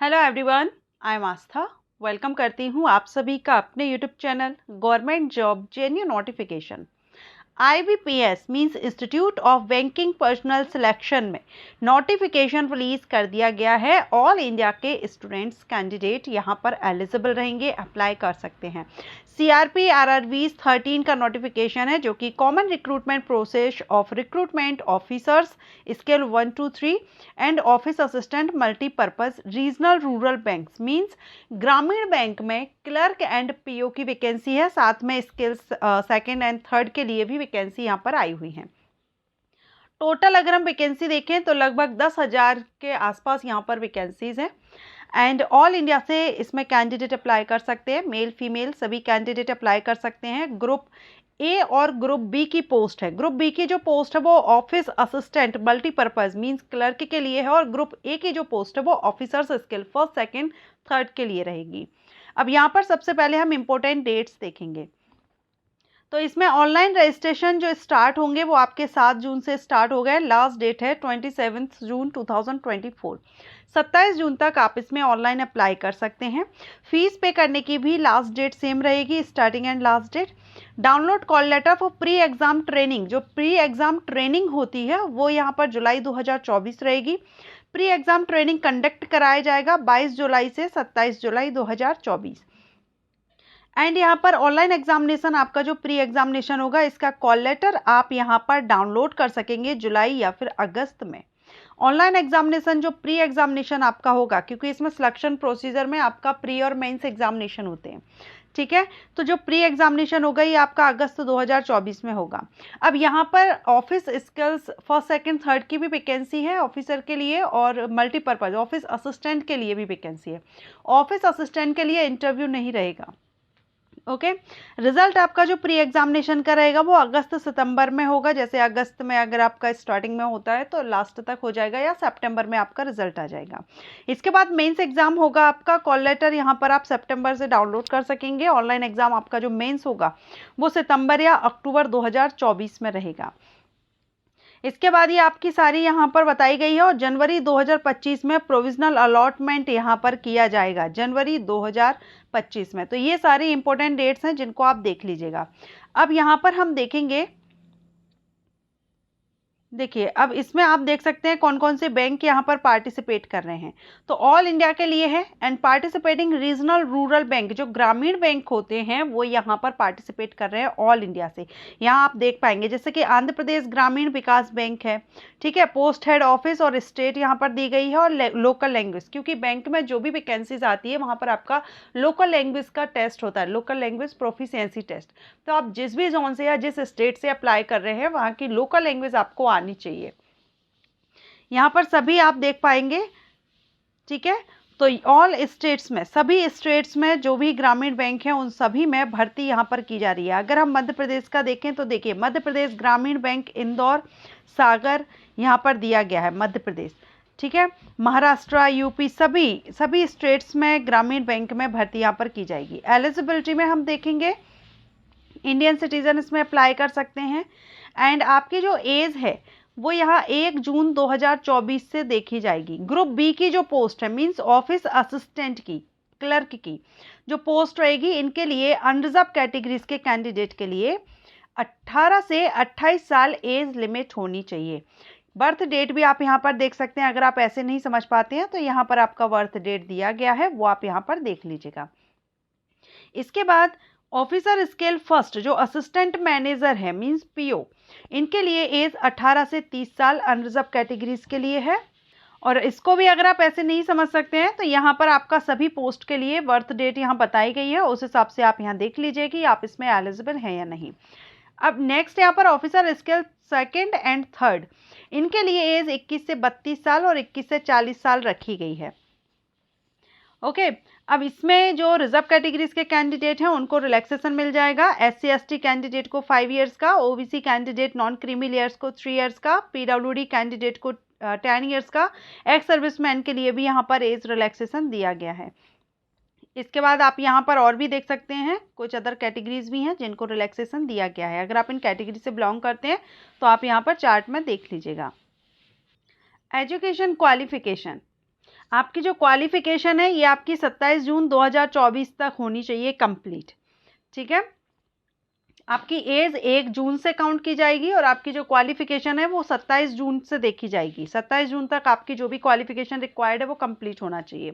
Hello everyone, I am Aastha. Welcome करती हूँ आप सभी का अपने YouTube channel government job जेन्यू notification. IBPS means institute of banking personal selection में नोटिफिकेशन रिलीज कर दिया गया है। ऑल इंडिया के स्टूडेंट्स कैंडिडेट यहाँ पर एलिजिबल रहेंगे, अप्लाई कर सकते हैं। CRP RRBs 13 का नोटिफिकेशन है जो कि common recruitment process of recruitment officers scale 1 to 3 and office assistant multipurpose regional rural banks means ग्रामीण बैंक में क्लर्क एंड PO की वैकेंसी है। साथ में स्किल्स सेकेंड एंड थर्ड के लिए भी वैकेंसी यहाँ पर आई हुई है। टोटल अगर हम वैकेंसी देखें तो लगभग 10,000 के आसपास यहाँ पर वैकेंसीज हैं एंड ऑल इंडिया से इसमें कैंडिडेट अप्लाई कर सकते हैं। मेल फीमेल सभी कैंडिडेट अप्लाई कर सकते हैं। ग्रुप ए और ग्रुप बी की पोस्ट है। ग्रुप बी की जो पोस्ट है वो office assistant multipurpose means clerk के लिए है और ग्रुप ए की जो पोस्ट है वो officers skill first second third के लिए रहेगी। अब यहाँ पर सबसे पहले हम इम्पोर्टेंट डेट्स देखेंगे। तो इसमें ऑनलाइन रजिस्ट्रेशन जो स्टार्ट होंगे वो आपके 7 जून से स्टार्ट हो गए। लास्ट डेट है 27 जून 2024। 27 जून तक आप इसमें ऑनलाइन अप्लाई कर सकते हैं। फीस पे करने की भी लास्ट डेट सेम रहेगी, starting and last date. Download call letter for pre exam training, जो प्री एग्जाम ट्रेनिंग होती है वो यहाँ पर जुलाई 2024 रहेगी। प्री एग्जाम ट्रेनिंग कंडक्ट कराया जाएगा 22 जुलाई से 27 जुलाई 2024। एंड यहाँ पर ऑनलाइन एग्जामिनेशन आपका जो प्री एग्जामिनेशन होगा इसका कॉल लेटर आप यहाँ पर डाउनलोड कर सकेंगे जुलाई या फिर अगस्त में। ऑनलाइन एग्जामिनेशन जो प्री एग्जामिनेशन आपका होगा, क्योंकि इसमें सिलेक्शन प्रोसीजर में आपका प्री और मेंस एग्जामिनेशन होते हैं, ठीक है। तो जो प्री एग्जामिनेशन होगा ये आपका अगस्त 2024 में होगा। अब यहाँ पर office skills first second third की भी वैकेंसी है ऑफिसर के लिए और मल्टीपर्पज ऑफिस असिस्टेंट के लिए भी वैकेंसी है। ऑफिस असिस्टेंट के लिए इंटरव्यू नहीं रहेगा, ओके। रिजल्ट आपका जो प्री एग्जामिनेशन का रहेगा वो अगस्त सितंबर में होगा। जैसे अगस्त में अगर आपका स्टार्टिंग में होता है तो लास्ट तक हो जाएगा या सितंबर में आपका रिजल्ट आ जाएगा। इसके बाद मेंस एग्जाम होगा आपका। कॉल लेटर यहाँ पर आप सितंबर से डाउनलोड कर सकेंगे। ऑनलाइन एग्जाम आपका जो मेंस होगा वो सितंबर या अक्टूबर 2024 में रहेगा। इसके बाद ये आपकी सारी यहाँ पर बताई गई है और जनवरी 2025 में प्रोविजनल अलॉटमेंट यहाँ पर किया जाएगा, जनवरी 2025 में। तो ये सारी इंपॉर्टेंट डेट्स हैं जिनको आप देख लीजिएगा। अब यहाँ पर हम देखेंगे, देखिए अब इसमें आप देख सकते हैं कौन कौन से बैंक यहाँ पर पार्टिसिपेट कर रहे हैं। तो ऑल इंडिया के लिए है and participating regional rural bank, जो ग्रामीण बैंक होते हैं वो यहाँ पर पार्टिसिपेट कर रहे हैं ऑल इंडिया से। यहाँ आप देख पाएंगे जैसे कि आंध्र प्रदेश ग्रामीण विकास बैंक है, ठीक है। पोस्ट हेड ऑफिस और स्टेट यहाँ पर दी गई है और लोकल लैंग्वेज, क्योंकि बैंक में जो भी वैकेंसीज आती है वहाँ पर आपका लोकल लैंग्वेज का टेस्ट होता है, लोकल लैंग्वेज प्रोफिशिएंसी टेस्ट। तो आप जिस भी जोन से या जिस स्टेट से अप्लाई कर रहे हैं वहाँ की लोकल लैंग्वेज आपको आनी चाहिए। यहाँ पर सभी आप देख पाएंगे, ठीक है। तो ऑल स्टेट्स में, सभी स्टेट्स में जो भी ग्रामीण बैंक हैं उन सभी में भर्ती यहाँ पर की जा रही है। अगर हम मध्य प्रदेश का देखें तो देखिए मध्य प्रदेश ग्रामीण बैंक इंदौर सागर यहाँ पर दिया गया है मध्य प्रदेश, ठीक है। महाराष्ट्र यूपी सभी स्टेट्स में ग्रामीण बैंक में भर्ती यहाँ पर की जाएगी। एलिजिबिलिटी में हम देखेंगे इंडियन सिटीजन इसमें अप्लाई कर सकते हैं एंड आपकी जो एज है वो यहाँ 1 जून 2024 से देखी जाएगी। ग्रुप बी की जो पोस्ट है मींस ऑफिस असिस्टेंट की, क्लर्क की जो पोस्ट रहेगी, इनके लिए अनरिजर्व कैटेगरीज के कैंडिडेट के लिए 18 से 28 साल एज लिमिट होनी चाहिए। बर्थ डेट भी आप यहाँ पर देख सकते हैं। अगर आप ऐसे नहीं समझ पाते हैं तो यहाँ पर आपका बर्थ डेट दिया गया है, वो आप यहाँ पर देख लीजिएगा। इसके बाद ऑफिसर स्केल फर्स्ट जो असिस्टेंट मैनेजर है मींस PO, इनके लिए एज 18 से 30 साल अनरिजर्व कैटेगरीज के लिए है। और इसको भी अगर आप ऐसे नहीं समझ सकते हैं तो यहाँ पर आपका सभी पोस्ट के लिए बर्थ डेट यहाँ बताई गई है, उस हिसाब से आप यहाँ देख लीजिए कि आप इसमें एलिजिबल हैं या नहीं। अब नेक्स्ट यहाँ पर officer scale second and third, इनके लिए एज 21 से 32 साल और 21 से 40 साल रखी गई है, ओके। अब इसमें जो रिजर्व कैटेगरीज के कैंडिडेट हैं उनको रिलैक्सेशन मिल जाएगा। SC ST कैंडिडेट को 5 इयर्स का, OBC candidate non creamy layers को 3 इयर्स का, PWD कैंडिडेट को 10 इयर्स का, एक्स सर्विसमैन के लिए भी यहाँ पर एज रिलैक्सेशन दिया गया है। इसके बाद आप यहाँ पर और भी देख सकते हैं कुछ अदर कैटेगरीज भी हैं जिनको रिलैक्सेशन दिया गया है। अगर आप इन कैटेगरी से बिलोंग करते हैं तो आप यहाँ पर चार्ट में देख लीजिएगा। एजुकेशन क्वालिफिकेशन, आपकी जो क्वालिफिकेशन है ये आपकी 27 जून 2024 तक होनी चाहिए कंप्लीट। ठीक है, आपकी एज 1 जून से काउंट की जाएगी और आपकी जो क्वालिफिकेशन है वो 27 जून से देखी जाएगी। 27 जून तक आपकी जो भी क्वालिफिकेशन रिक्वायर्ड है वो कंप्लीट होना चाहिए।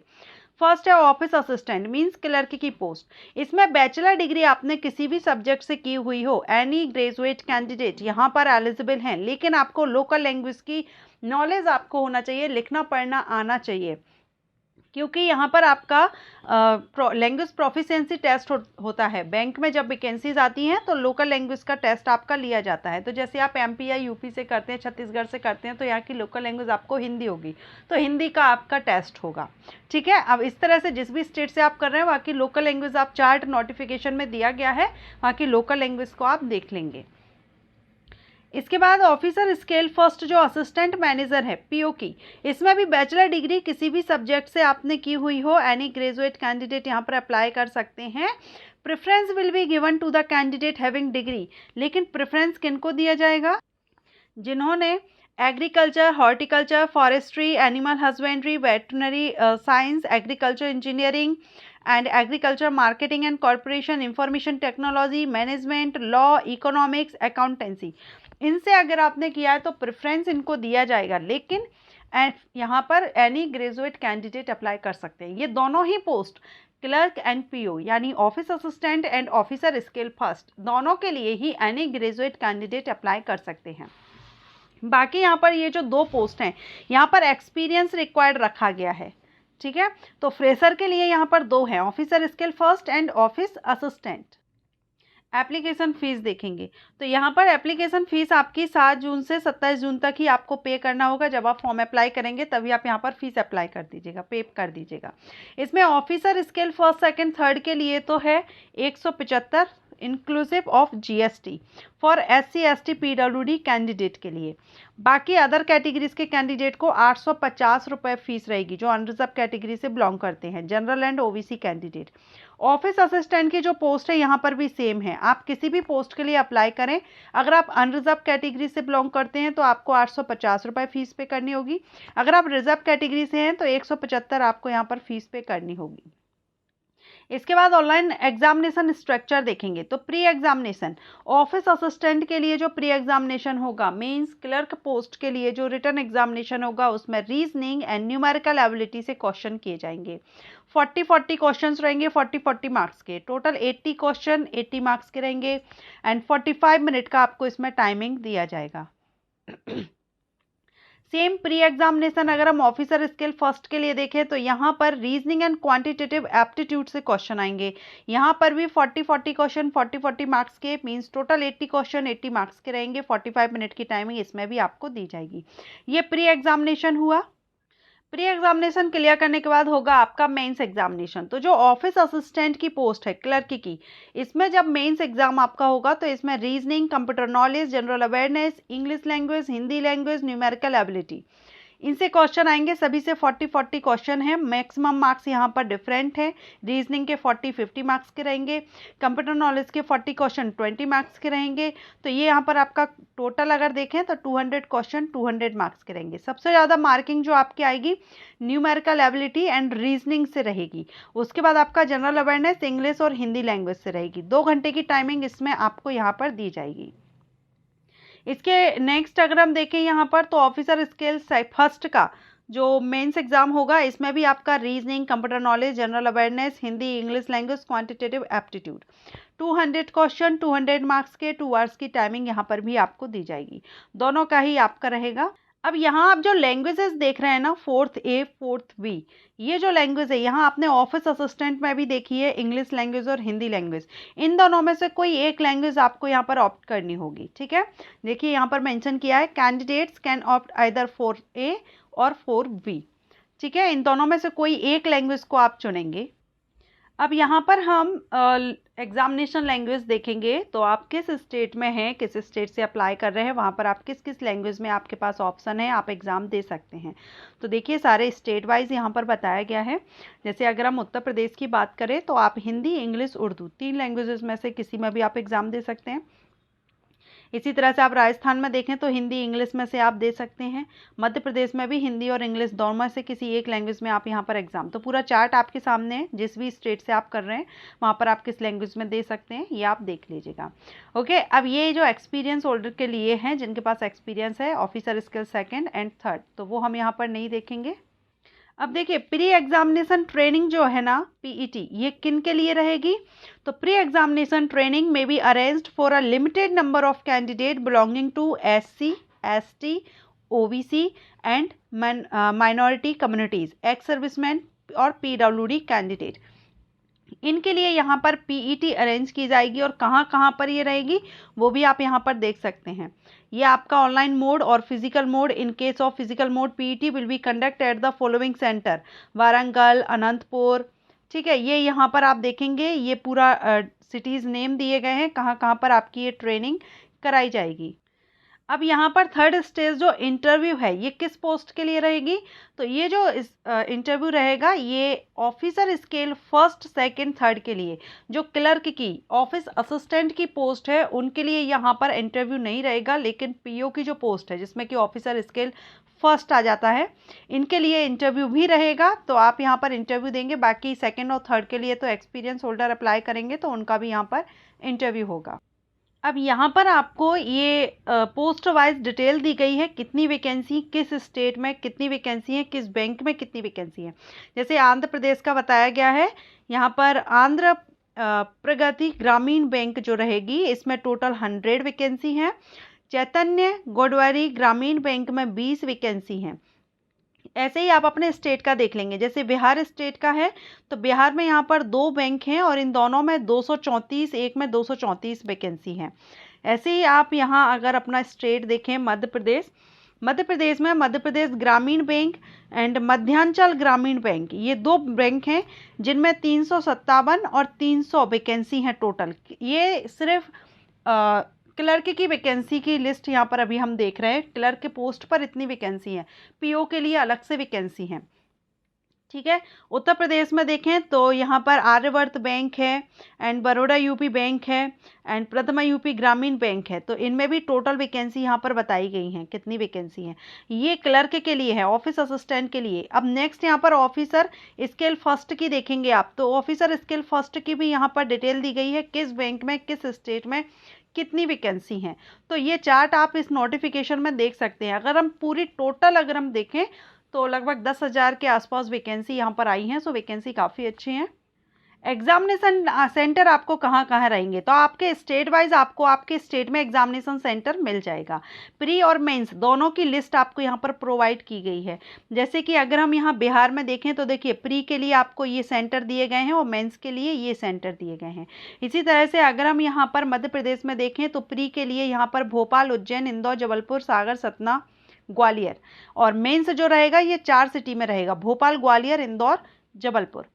फर्स्ट है ऑफिस असिस्टेंट मींस क्लर्क की पोस्ट। इसमें बैचलर डिग्री आपने किसी भी सब्जेक्ट से की हुई हो, एनी ग्रेजुएट कैंडिडेट यहाँ पर एलिजिबल हैं, लेकिन आपको लोकल लैंग्वेज की नॉलेज आपको होना चाहिए, लिखना पढ़ना आना चाहिए, क्योंकि यहाँ पर आपका लैंग्वेज प्रोफिशिएंसी टेस्ट होता है। बैंक में जब वैकेंसीज आती हैं तो लोकल लैंग्वेज का टेस्ट आपका लिया जाता है। तो जैसे आप एमपी या यूपी से करते हैं, छत्तीसगढ़ से करते हैं, तो यहाँ की लोकल लैंग्वेज आपको हिंदी होगी, तो हिंदी का आपका टेस्ट होगा। ठीक है, अब इस तरह से जिस भी स्टेट से आप कर रहे हैं वहाँ की लोकल लैंग्वेज आप चार्ट नोटिफिकेशन में दिया गया है, वहाँ की लोकल लैंग्वेज को आप देख लेंगे। इसके बाद ऑफिसर स्केल फर्स्ट जो असिस्टेंट मैनेजर है पीओ की, इसमें भी बैचलर डिग्री किसी भी सब्जेक्ट से आपने की हुई हो, एनी ग्रेजुएट कैंडिडेट यहाँ पर अप्लाई कर सकते हैं। Preference will be given to the candidate having degree, लेकिन प्रेफरेंस किनको दिया जाएगा? जिन्होंने agriculture, horticulture, forestry, animal husbandry, veterinary science, agriculture engineering and agriculture marketing and corporation, information technology, management, law, economics, accountancy, इनसे अगर आपने किया है तो प्रेफरेंस इनको दिया जाएगा। लेकिन यहाँ पर एनी ग्रेजुएट कैंडिडेट अप्लाई कर सकते हैं। ये दोनों ही पोस्ट क्लर्क एंड पीओ यानी office assistant and officer scale first, दोनों के लिए ही एनी ग्रेजुएट कैंडिडेट अप्लाई कर सकते हैं। बाकी यहाँ पर ये जो 2 पोस्ट हैं यहाँ पर एक्सपीरियंस रिक्वायर्ड रखा गया है। ठीक है, तो फ्रेशर के लिए यहाँ पर 2 हैं, officer scale first and office assistant. Application fees देखेंगे तो यहाँ पर एप्लीकेशन फ़ीस आपकी 7 जून से 27 जून तक ही आपको पे करना होगा। जब आप फॉर्म अप्लाई करेंगे तभी आप यहाँ पर फीस अप्लाई कर दीजिएगा, पे कर दीजिएगा। इसमें officer scale first, second, third के लिए तो है 175 inclusive of GST for SC ST PWD candidate के लिए। बाकी अदर कैटेगरीज के कैंडिडेट को 850 रुपये फीस रहेगी, जो अनरिजर्व कैटेगरी से बिलोंग करते हैं, general and OBC candidate. Office assistant की जो पोस्ट है यहाँ पर भी सेम है, आप किसी भी पोस्ट के लिए अप्लाई करें, अगर आप अनरिजर्व कैटेगरी से बिलोंग करते हैं तो आपको 850 रुपये फीस पे करनी होगी, अगर आप रिजर्व कैटेगरी से हैं तो 175 आपको यहाँ पर फीस पे करनी होगी। इसके बाद ऑनलाइन एग्जामिनेशन स्ट्रक्चर देखेंगे तो प्री एग्जामिनेशन ऑफिस असिस्टेंट के लिए जो प्री एग्जामिनेशन होगा, मेंस क्लर्क पोस्ट के लिए जो रिटन एग्जामिनेशन होगा, उसमें रीजनिंग एंड न्यूमेरिकल एबिलिटी से क्वेश्चन किए जाएंगे। 40 क्वेश्चंस रहेंगे, 40 मार्क्स के, टोटल 80 क्वेश्चन 80 मार्क्स के रहेंगे एंड 45 मिनट का आपको इसमें टाइमिंग दिया जाएगा। सेम प्री एग्जामिनेशन अगर हम ऑफिसर स्केल फर्स्ट के लिए देखें तो यहाँ पर रीजनिंग एंड क्वांटिटेटिव एप्टीट्यूड से क्वेश्चन आएंगे। यहाँ पर भी 40 क्वेश्चन 40 मार्क्स के, मींस टोटल 80 क्वेश्चन 80 मार्क्स के रहेंगे। 45 मिनट की टाइमिंग इसमें भी आपको दी जाएगी। ये प्री एग्जामिनेशन हुआ। प्री एग्जामिनेशन क्लियर करने के बाद होगा आपका मेंस एग्जामिनेशन। तो जो ऑफिस असिस्टेंट की पोस्ट है क्लर्क की, इसमें जब मेंस एग्जाम आपका होगा तो इसमें reasoning, computer knowledge, general awareness, English language, Hindi language, numerical ability, इनसे क्वेश्चन आएंगे। सभी से 40 क्वेश्चन है। मैक्सिमम मार्क्स यहाँ पर डिफरेंट है। रीजनिंग के 50 मार्क्स के रहेंगे, कंप्यूटर नॉलेज के 40 क्वेश्चन 20 मार्क्स के रहेंगे। तो ये यहाँ पर आपका टोटल अगर देखें तो 200 क्वेश्चन 200 मार्क्स के रहेंगे। सबसे ज़्यादा मार्किंग जो आपकी आएगी न्यूमेरिकल एबिलिटी एंड रीजनिंग से रहेगी। उसके बाद आपका जनरल अवेयरनेस, इंग्लिश और हिंदी लैंग्वेज से रहेगी। 2 घंटे की टाइमिंग इसमें आपको यहाँ पर दी जाएगी। इसके नेक्स्ट अगर हम देखें यहाँ पर तो ऑफिसर स्केल फर्स्ट का जो मेंस एग्जाम होगा, इसमें भी आपका reasoning, computer knowledge, general awareness, Hindi, English language, quantitative aptitude, 200 question 200 marks के, 2 आवर्स की टाइमिंग यहाँ पर भी आपको दी जाएगी। दोनों का ही आपका रहेगा। अब यहाँ आप जो लैंग्वेजेस देख रहे हैं ना, 4th A 4th B, ये जो लैंग्वेज है यहाँ आपने ऑफिस असिस्टेंट में भी देखी है, इंग्लिश लैंग्वेज और हिंदी लैंग्वेज। इन दोनों में से कोई एक लैंग्वेज आपको यहाँ पर ऑप्ट करनी होगी। ठीक है, देखिए यहाँ पर मेंशन किया है candidates can opt either 4A और 4B। ठीक है, इन दोनों में से कोई एक लैंग्वेज को आप चुनेंगे। अब यहाँ पर हम एग्जामिनेशन लैंग्वेज देखेंगे तो आप किस स्टेट में हैं, किस स्टेट से अप्लाई कर रहे हैं, वहाँ पर आप किस किस लैंग्वेज में आपके पास ऑप्शन है, आप एग्ज़ाम दे सकते हैं। तो देखिए सारे स्टेट वाइज यहाँ पर बताया गया है। जैसे अगर हम उत्तर प्रदेश की बात करें तो आप हिंदी, इंग्लिश, उर्दू 3 लैंग्वेजेस में से किसी में भी आप एग्ज़ाम दे सकते हैं। इसी तरह से आप राजस्थान में देखें तो हिंदी इंग्लिश में से आप दे सकते हैं। मध्य प्रदेश में भी हिंदी और इंग्लिश दोनों में से किसी एक लैंग्वेज में आप यहाँ पर एग्जाम, तो पूरा चार्ट आपके सामने है, जिस भी स्टेट से आप कर रहे हैं वहाँ पर आप किस लैंग्वेज में दे सकते हैं ये आप देख लीजिएगा। ओके, अब ये जो एक्सपीरियंस होल्डर के लिए हैं, जिनके पास एक्सपीरियंस है officer skill 2nd and 3rd, तो वो हम यहाँ पर नहीं देखेंगे। अब देखिए प्री एग्जामिनेशन ट्रेनिंग जो है ना पीईटी, ये किन के लिए रहेगी? तो प्री एग्जामिनेशन ट्रेनिंग में be arranged for a limited number of candidate belonging to SC, ST, OBC and minority communities, ex serviceman और पीडब्ल्यूडी कैंडिडेट। इनके लिए यहाँ पर पीईटी अरेंज की जाएगी और कहाँ कहाँ पर ये रहेगी वो भी आप यहाँ पर देख सकते हैं। ये आपका ऑनलाइन मोड और physical mode, in case of physical mode PET will be conduct at the following centre, Warangal, Anantapur. ठीक है, ये यहाँ पर आप देखेंगे, ये पूरा सिटीज़ नेम दिए गए हैं कहाँ कहाँ पर आपकी ये ट्रेनिंग कराई जाएगी। अब यहाँ पर 3rd स्टेज जो इंटरव्यू है ये किस पोस्ट के लिए रहेगी? तो ये जो इंटरव्यू रहेगा ये officer scale 1st, 2nd, 3rd के लिए। जो क्लर्क की, ऑफिस असिस्टेंट की पोस्ट है उनके लिए यहाँ पर इंटरव्यू नहीं रहेगा, लेकिन पीओ की जो पोस्ट है जिसमें कि ऑफिसर स्केल 1st आ जाता है, इनके लिए इंटरव्यू भी रहेगा, तो आप यहाँ पर इंटरव्यू देंगे। बाकी 2nd और 3rd के लिए तो एक्सपीरियंस होल्डर अप्लाई करेंगे तो उनका भी यहाँ पर इंटरव्यू होगा। अब यहाँ पर आपको ये पोस्ट वाइज डिटेल दी गई है, कितनी वैकेंसी किस स्टेट में कितनी वैकेंसी है, किस बैंक में कितनी वैकेंसी है। जैसे आंध्र प्रदेश का बताया गया है, यहाँ पर आंध्र प्रगति ग्रामीण बैंक जो रहेगी इसमें टोटल 100 वैकेंसी है। चैतन्य गोडवारी ग्रामीण बैंक में 20 वैकेंसी हैं। ऐसे ही आप अपने स्टेट का देख लेंगे, जैसे बिहार स्टेट का है तो बिहार में यहाँ पर 2 बैंक हैं और इन दोनों में 234, एक में 234 वैकेंसी हैं। ऐसे ही आप यहाँ अगर अपना स्टेट देखें मध्य प्रदेश, मध्य प्रदेश में मध्य प्रदेश ग्रामीण बैंक एंड मध्यांचल ग्रामीण बैंक, ये 2 बैंक हैं जिनमें 357 और 300 वैकेंसी हैं टोटल। ये सिर्फ क्लर्क की वैकेंसी की लिस्ट यहाँ पर अभी हम देख रहे हैं, क्लर्क के पोस्ट पर इतनी वैकेंसी है, पीओ के लिए अलग से वैकेंसी है। ठीक है, उत्तर प्रदेश में देखें तो यहाँ पर आर्यवर्त बैंक है एंड बड़ौदा यूपी बैंक है एंड प्रथमा यूपी ग्रामीण बैंक है, तो इनमें भी टोटल वैकेंसी यहाँ पर बताई गई हैं कितनी वैकेंसी है। ये क्लर्क के लिए है, ऑफिस असिस्टेंट के लिए। अब नेक्स्ट यहाँ पर ऑफिसर स्केल 1st की देखेंगे आप, तो ऑफिसर स्केल 1st की भी यहाँ पर डिटेल दी गई है, किस बैंक में किस स्टेट में कितनी वैकेंसी हैं। तो ये चार्ट आप इस नोटिफिकेशन में देख सकते हैं। अगर हम पूरी टोटल अगर हम देखें तो लगभग 10,000 के आसपास वैकेंसी यहाँ पर आई हैं, सो वैकेंसी काफ़ी अच्छी हैं। एग्जामिनेशन सेंटर आपको कहाँ कहाँ रहेंगे, तो आपके स्टेट वाइज आपको आपके स्टेट में एग्जामिनेशन सेंटर मिल जाएगा। प्री और मेंस दोनों की लिस्ट आपको यहाँ पर प्रोवाइड की गई है। जैसे कि अगर हम यहाँ बिहार में देखें तो देखिए प्री के लिए आपको ये सेंटर दिए गए हैं और मेंस के लिए ये सेंटर दिए गए हैं। इसी तरह से अगर हम यहाँ पर मध्य प्रदेश में देखें तो प्री के लिए यहाँ पर भोपाल, उज्जैन, इंदौर, जबलपुर, सागर, सतना, ग्वालियर, और मेंस जो रहेगा ये 4 सिटी में रहेगा, भोपाल, ग्वालियर, इंदौर, जबलपुर।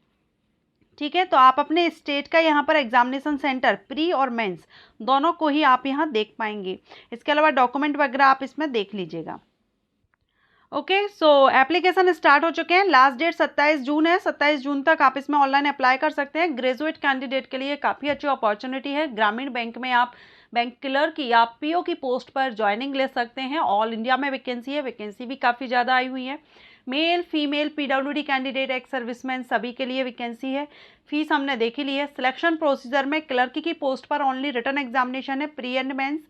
ठीक है, तो आप अपने स्टेट का यहाँ पर एग्जामिनेशन सेंटर प्री और मेंस दोनों को ही आप यहाँ देख पाएंगे। इसके अलावा डॉक्यूमेंट वगैरह आप इसमें देख लीजिएगा। ओके, सो एप्लीकेशन स्टार्ट हो चुके हैं। लास्ट डेट 27 जून है, 27 जून तक आप इसमें ऑनलाइन अप्लाई कर सकते हैं। ग्रेजुएट कैंडिडेट के लिए काफ़ी अच्छी अपॉर्चुनिटी है। ग्रामीण बैंक में आप बैंक क्लर्क की या पीओ की पोस्ट पर ज्वाइनिंग ले सकते हैं। ऑल इंडिया में वैकेंसी है, वैकेंसी भी काफ़ी ज़्यादा आई हुई है। Male, female, PWD candidate, ex serviceman सभी के लिए वैकेंसी है। फीस हमने देख ही ली है। सिलेक्शन प्रोसीजर में क्लर्क की पोस्ट पर ओनली रिटन एग्जामिनेशन है, pre and mains,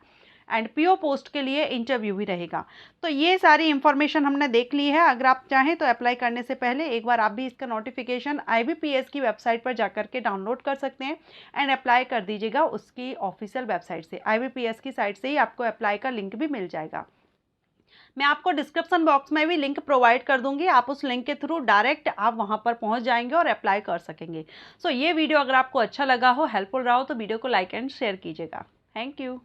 and PO post के लिए इंटरव्यू भी रहेगा। तो ये सारी इंफॉर्मेशन हमने देख ली है। अगर आप चाहें तो अप्लाई करने से पहले एक बार आप भी इसका नोटिफिकेशन IBPS की वेबसाइट पर जाकर के डाउनलोड कर सकते हैं एंड अप्लाई कर दीजिएगा उसकी ऑफिशियल वेबसाइट से। IBPS की साइट से ही आपको अप्लाई का लिंक भी मिल जाएगा। मैं आपको डिस्क्रिप्शन बॉक्स में भी लिंक प्रोवाइड कर दूंगी, आप उस लिंक के थ्रू डायरेक्ट आप वहां पर पहुंच जाएंगे और अप्लाई कर सकेंगे। सो ये वीडियो अगर आपको अच्छा लगा हो, हेल्पफुल रहा हो, तो वीडियो को लाइक एंड शेयर कीजिएगा। Thank you.